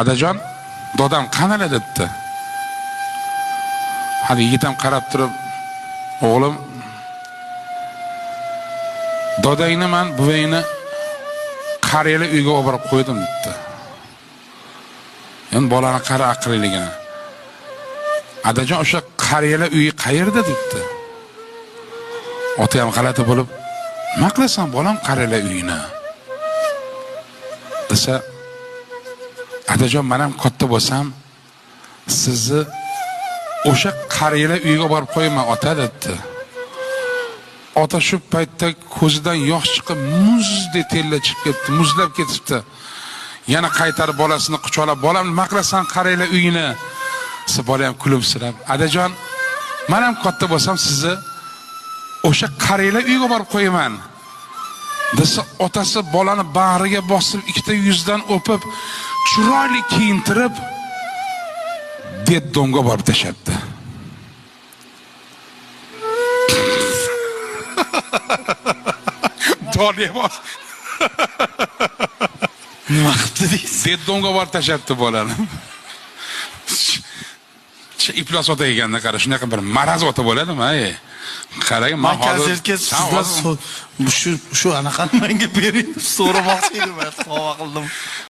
Adajon, dodam qanday debdi. Hali yigitam qarab turib, o'g'lim, dodangni men buvangni qariyali uyga olib borib qo'ydim debdi. Endi bolani qara aqlligini. Adajon, o'sha qariyali uyi qayerda debdi. Ota ham g'alati bo'lib, "Nima qilasan bolam qariyali uyini?" desa, "Adajon, men ham katta bo'lsam, sizni o'sha qariyali uyga borib qo'yaman ota" debdi. Ota shu paytda ko'zidan yosh chiqib, muzdek terlar chiqib ketdi, muzlab ketibdi. Yana qaytarib bolasini quchoqlab, "Bolam, nima qilasan qariyali uyini?" desa, bola ham kulimsirab, "Adajon, men ham katta bo'lsam, sizni o'sha qariyali uyga borib qo'yaman" desa, otasi bolani bag'riga bosib, ikkita yuzdan o'pib, chiroyli kiyintirib, beddonga borib tashlabdi. Doniya bor. Nima qildi deysiz? Beddonga borib tashlabdi bolani. Iflos ota ekanda qara, shunaqa bir maraz ota bo'ladimi? Qarang, men hozir shu anaqani menga bering, so'ramoqchi edim, sovg'a qildim.